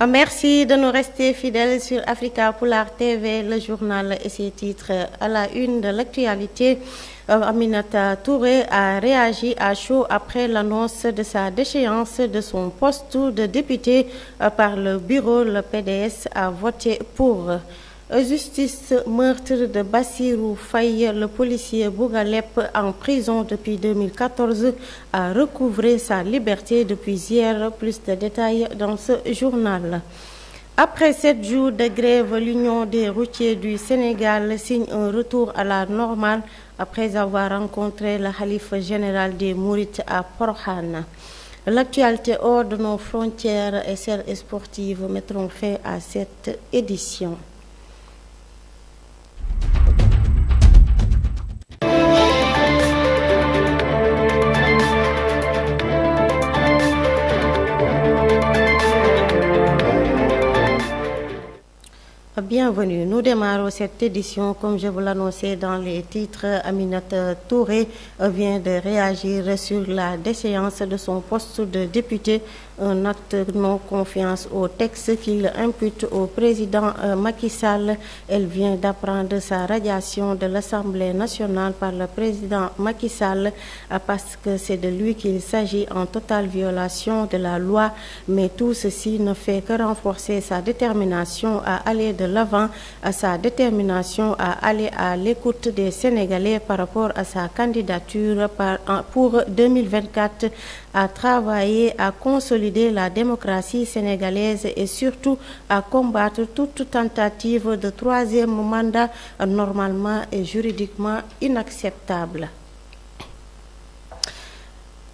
Merci de nous rester fidèles sur Africa Poulard TV, le journal et ses titres. À la une de l'actualité, Aminata Touré a réagi à chaud après l'annonce de sa déchéance de son poste de député par le bureau. Le PDS a voté pour. Justice, meurtre de Bassirou Faye, le policier Bougalep en prison depuis 2014, a recouvré sa liberté depuis hier. Plus de détails dans ce journal. Après 7 jours de grève, l'Union des routiers du Sénégal signe un retour à la normale après avoir rencontré le khalife général des Mourites à Porokhane. L'actualité hors de nos frontières et celles sportives mettront fin à cette édition. Bienvenue. Nous démarrons cette édition, comme je vous l'annonçais dans les titres. Aminata Touré vient de réagir sur la déchéance de son poste de député, un acte de non-confiance au texte qu'il impute au président Macky Sall. Elle vient d'apprendre sa radiation de l'Assemblée nationale par le président Macky Sall parce que c'est de lui qu'il s'agit en totale violation de la loi. Mais tout ceci ne fait que renforcer sa détermination à aller de l'avant, à sa détermination à aller à l'écoute des Sénégalais par rapport à sa candidature pour 2024, à travailler à consolider la démocratie sénégalaise et surtout à combattre toute tentative de troisième mandat normalement et juridiquement inacceptable.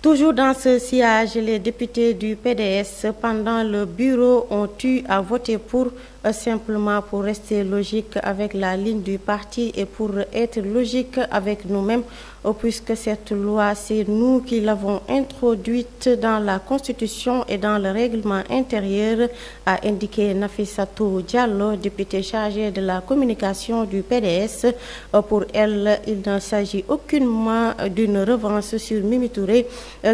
Toujours dans ce sillage, les députés du PDS pendant le bureau ont eu à voter pour, simplement pour rester logique avec la ligne du parti et pour être logique avec nous-mêmes, puisque cette loi, c'est nous qui l'avons introduite dans la Constitution et dans le règlement intérieur, a indiqué Nafissatou Diallo, députée chargée de la communication du PDS. Pour elle, il ne s'agit aucunement d'une revanche sur Mimi Touré,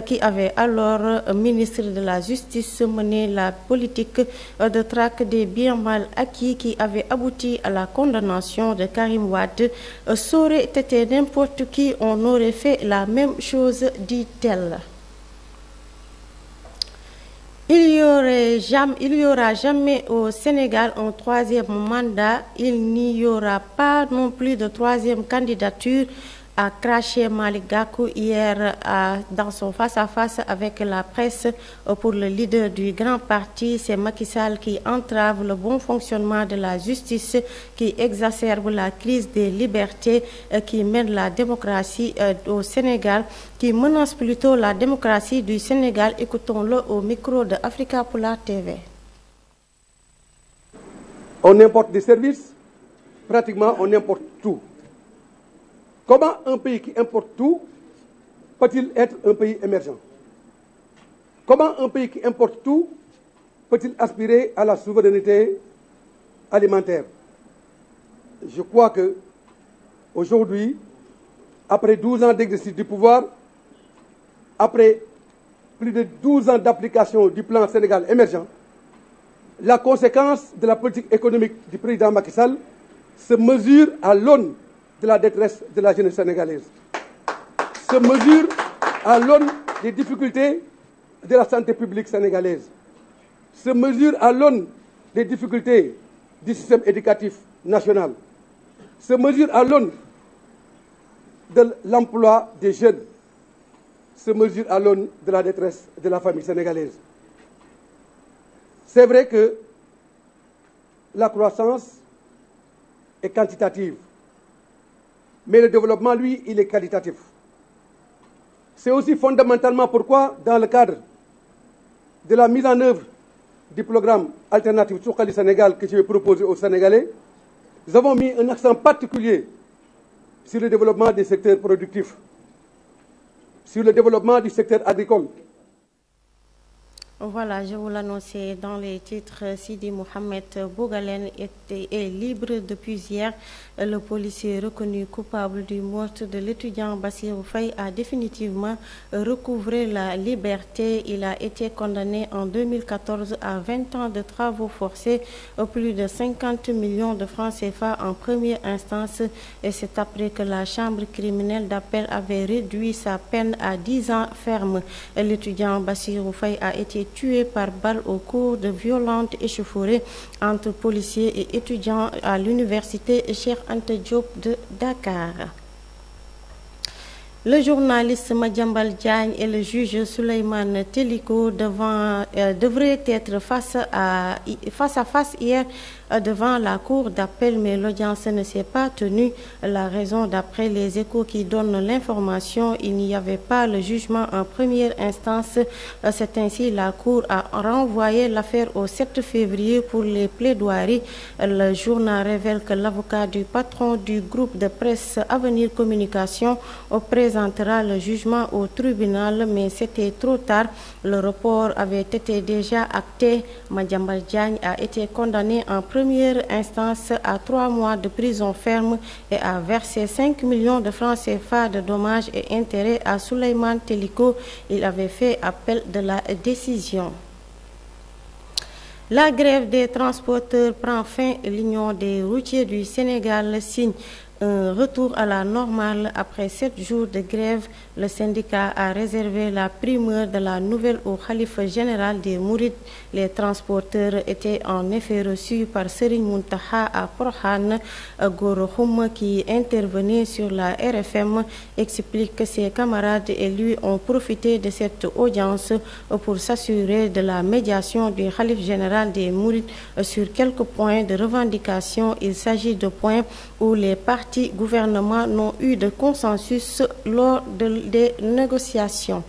qui avait alors ministre de la Justice mené la politique de traque des biens mal acquis qui avait abouti à la condamnation de Karim Wade. Ça aurait été n'importe qui, on aurait fait la même chose, dit-elle. Il n'y aura jamais au Sénégal un troisième mandat. Il n'y aura pas non plus de troisième candidature, a craché Malick Gakou hier dans son face-à-face avec la presse. Pour le leader du grand parti, c'est Macky Sall qui entrave le bon fonctionnement de la justice, qui exacerbe la crise des libertés, qui mène la démocratie au Sénégal, qui menace plutôt la démocratie du Sénégal. Écoutons-le au micro de Africa Poulard TV. On importe des services, pratiquement on importe tout. Comment un pays qui importe tout peut-il être un pays émergent? Comment un pays qui importe tout peut-il aspirer à la souveraineté alimentaire? Je crois que aujourd'hui, après 12 ans d'exercice du pouvoir, après plus de 12 ans d'application du plan Sénégal émergent, la conséquence de la politique économique du président Macky Sall se mesure à l'aune de la détresse de la jeunesse sénégalaise, se mesure à l'aune des difficultés de la santé publique sénégalaise, se mesure à l'aune des difficultés du système éducatif national, se mesure à l'aune de l'emploi des jeunes, se mesure à l'aune de la détresse de la famille sénégalaise. C'est vrai que la croissance est quantitative, mais le développement, lui, il est qualitatif. C'est aussi fondamentalement pourquoi, dans le cadre de la mise en œuvre du programme alternatif Soukali Sénégal que je vais proposer aux Sénégalais, nous avons mis un accent particulier sur le développement des secteurs productifs, sur le développement du secteur agricole. Voilà, je vous l'annonçais dans les titres. Sidi Mohamed Bougalène est libre depuis hier. Le policier reconnu coupable du meurtre de l'étudiant Bassirou Faye a définitivement recouvré la liberté. Il a été condamné en 2014 à 20 ans de travaux forcés, plus de 50 millions de francs CFA en première instance. Et c'est après que la chambre criminelle d'appel avait réduit sa peine à 10 ans ferme. L'étudiant Bassirou Faye a été tué par balle au cours de violentes échauffourées entre policiers et étudiants à l'université Cheikh Anta Diop de Dakar. Le journaliste Madiambal Diagne et le juge Souleymane Teliko devraient être face à face hier devant la cour d'appel, mais l'audience ne s'est pas tenue. La raison, d'après les Échos qui donnent l'information, il n'y avait pas le jugement en première instance. C'est ainsi la cour a renvoyé l'affaire au 7 février pour les plaidoiries. Le journal révèle que l'avocat du patron du groupe de presse Avenir Communication présentera le jugement au tribunal, mais c'était trop tard. Le report avait été déjà acté. Madiambal Diagne a été condamné en première instance à 3 mois de prison ferme et a versé 5 millions de francs CFA de dommages et intérêts à Souleymane Teliko. Il avait fait appel de la décision. La grève des transporteurs prend fin. L'Union des routiers du Sénégal signe un retour à la normale après 7 jours de grève. Le syndicat a réservé la primeur de la nouvelle au khalife général des Mourides. Les transporteurs étaient en effet reçus par Serigne Mountakha à Porokhane. Gora Khouma, qui intervenait sur la RFM, explique que ses camarades et lui ont profité de cette audience pour s'assurer de la médiation du khalife général des Mourides sur quelques points de revendication. Il s'agit de points où les partis gouvernements n'ont eu de consensus lors des négociations.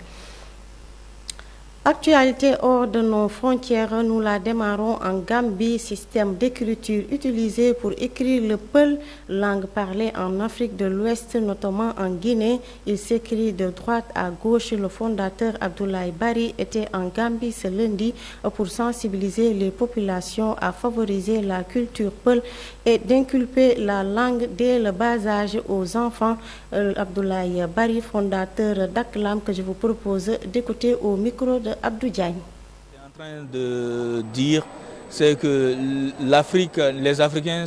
Actualité hors de nos frontières, nous la démarrons en Gambie, système d'écriture utilisé pour écrire le peul, langue parlée en Afrique de l'Ouest, notamment en Guinée. Il s'écrit de droite à gauche. Le fondateur Abdoulaye Bari était en Gambie ce lundi pour sensibiliser les populations à favoriser la culture peul et d'inculper la langue dès le bas âge aux enfants. Abdoulaye Bari, fondateur d'Aklam, que je vous propose d'écouter au micro de Abdou Diagne. En train de dire, c'est que l'Afrique, les Africains,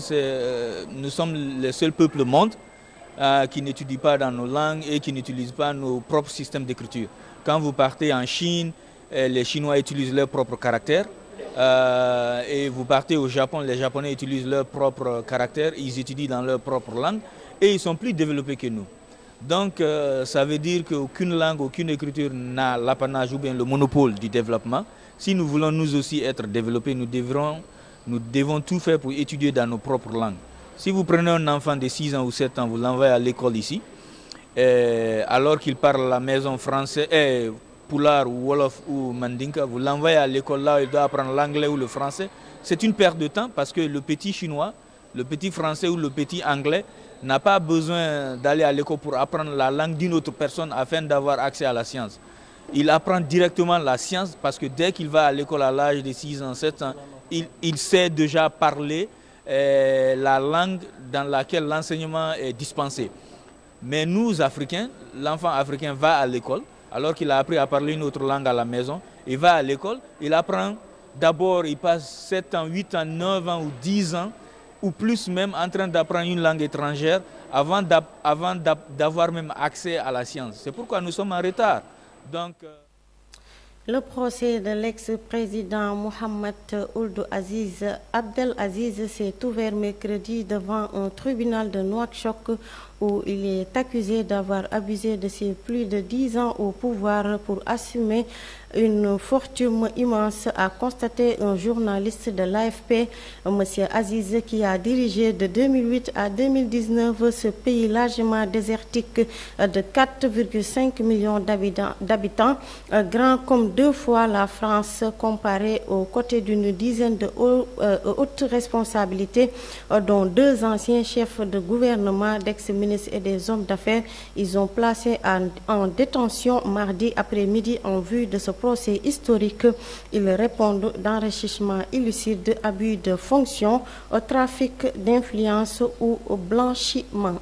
nous sommes les seuls peuples au monde qui n'étudient pas dans nos langues et qui n'utilisent pas nos propres systèmes d'écriture. Quand vous partez en Chine, les Chinois utilisent leur propre caractère. Et vous partez au Japon, les Japonais utilisent leur propre caractère, ils étudient dans leur propre langue et ils sont plus développés que nous. Donc ça veut dire qu'aucune langue, aucune écriture n'a l'apanage ou bien le monopole du développement. Si nous voulons nous aussi être développés, nous devons tout faire pour étudier dans nos propres langues. Si vous prenez un enfant de 6 ans ou 7 ans, vous l'envoyez à l'école ici, alors qu'il parle à la maison français, Poulard ou Wolof ou Mandinka, vous l'envoyez à l'école là, il doit apprendre l'anglais ou le français. C'est une perte de temps parce que le petit chinois, le petit français ou le petit anglais n'a pas besoin d'aller à l'école pour apprendre la langue d'une autre personne afin d'avoir accès à la science. Il apprend directement la science parce que dès qu'il va à l'école à l'âge de 6 ans, 7 ans, il sait déjà parler la langue dans laquelle l'enseignement est dispensé. Mais nous, Africains, l'enfant africain va à l'école, alors qu'il a appris à parler une autre langue à la maison, il va à l'école, il apprend d'abord, il passe 7 ans, 8 ans, 9 ans ou 10 ans, ou plus même en train d'apprendre une langue étrangère avant d'avoir même accès à la science. C'est pourquoi nous sommes en retard. Donc, le procès de l'ex-président Mohamed Ould Abdel Aziz s'est ouvert mercredi devant un tribunal de Nouakchott où il est accusé d'avoir abusé de ses plus de 10 ans au pouvoir pour assumer une fortune immense, a constaté un journaliste de l'AFP. M. Aziz, qui a dirigé de 2008 à 2019 ce pays largement désertique de 4,5 millions d'habitants, grand comme 2 fois la France, comparé aux côtés d'une dizaine de hautes responsabilités, dont 2 anciens chefs de gouvernement d'ex-ministres ministres et des hommes d'affaires. Ils ont placé en détention mardi après-midi en vue de ce procès historique. Ils répondent d'enrichissement illicite, abus de fonction, au trafic d'influence ou au blanchiment.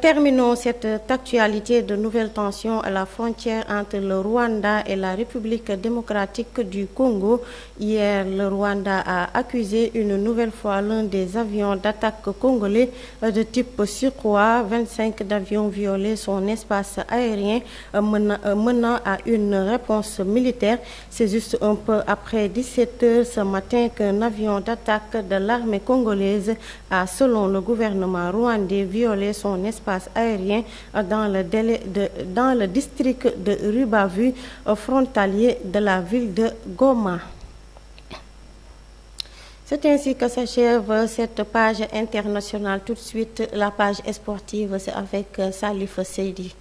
Terminons cette actualité de nouvelles tensions à la frontière entre le Rwanda et la République démocratique du Congo. Hier, le Rwanda a accusé une nouvelle fois l'un des avions d'attaque congolais de type Sukhoi. 25 d'avions violés son espace aérien, menant à une réponse militaire. C'est juste un peu après 17 h ce matin qu'un avion d'attaque de l'armée congolaise a, selon le gouvernement rwandais, violé son espace aérien dans le district de Rubavu, frontalier de la ville de Goma. C'est ainsi que s'achève cette page internationale. Tout de suite, la page sportive, c'est avec Salif Seydi.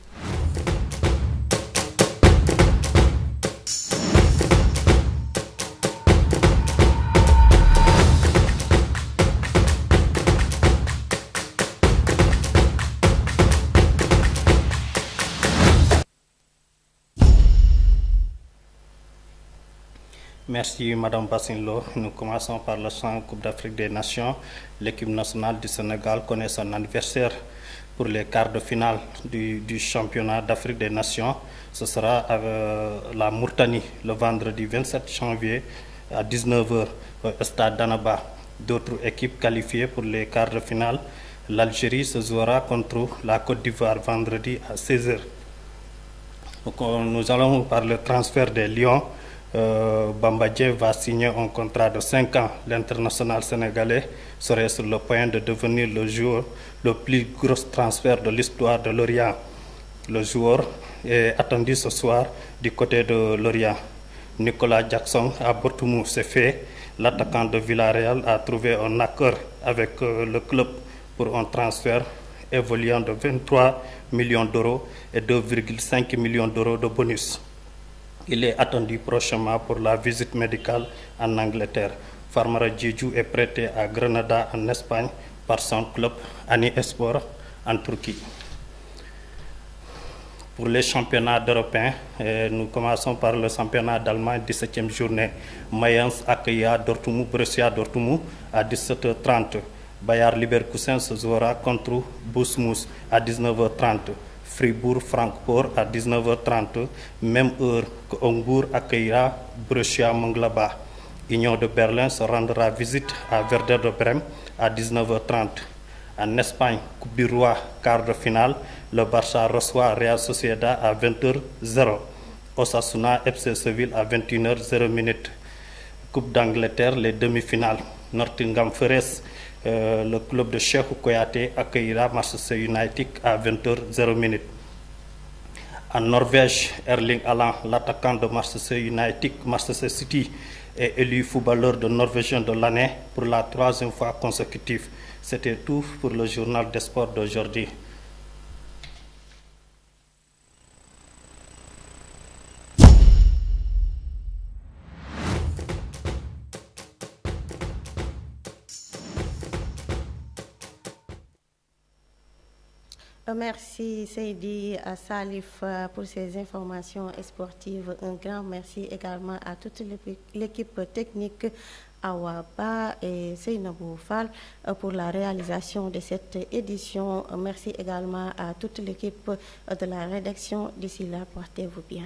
Merci Madame Bassinlo. Nous commençons par le 100 Coupe d'Afrique des Nations. L'équipe nationale du Sénégal connaît son anniversaire pour les quarts de finale du championnat d'Afrique des Nations. Ce sera à la Mauritanie le vendredi 27 janvier à 19 h au stade d'Annaba. D'autres équipes qualifiées pour les quarts de finale. L'Algérie se jouera contre la Côte d'Ivoire vendredi à 16 h. Donc, nous allons par le transfert des Lions. Bamba Dieng va signer un contrat de 5 ans. L'international sénégalais serait sur le point de devenir le plus gros transfert de l'histoire de Lorient. Le joueur est attendu ce soir du côté de Lorient. Nicolas Jackson à Bortoumou, c'est fait. L'attaquant de Villarreal a trouvé un accord avec le club pour un transfert évoluant de 23 millions d'euros et 2,5 millions d'euros de bonus. Il est attendu prochainement pour la visite médicale en Angleterre. Famara Diédhiou est prêté à Grenada en Espagne par son club Ani Esport en Turquie. Pour les championnats européens, nous commençons par le championnat d'Allemagne, 17e journée. Mayence accueillera Dortmund, Borussia Dortmund à 17 h 30. Bayer Leverkusen se jouera contre Bournemouth à 19 h 30. Fribourg-Francfort à 19 h 30, même heure que Hambourg accueillera Borussia Mönchengladbach. Union de Berlin se rendra visite à Werder de Brême à 19 h 30. En Espagne, Coupe du Roi, quart de finale, le Barça reçoit Real Sociedad à 20 h 0. Osasuna FC Seville à 21 h 0. Coupe d'Angleterre, les demi-finales. Nottingham Forest, le club de Cheikh Kouyaté accueillera Manchester United à 20 h 0. En Norvège, Erling Haaland, l'attaquant de Manchester City, est élu footballeur de Norvégien de l'année pour la 3e fois consécutive. C'était tout pour le journal des sports d'aujourd'hui. Merci Seydi Salif pour ces informations sportives. Un grand merci également à toute l'équipe technique, Awaba et Seynabou Fall pour la réalisation de cette édition. Merci également à toute l'équipe de la rédaction. D'ici là, portez-vous bien.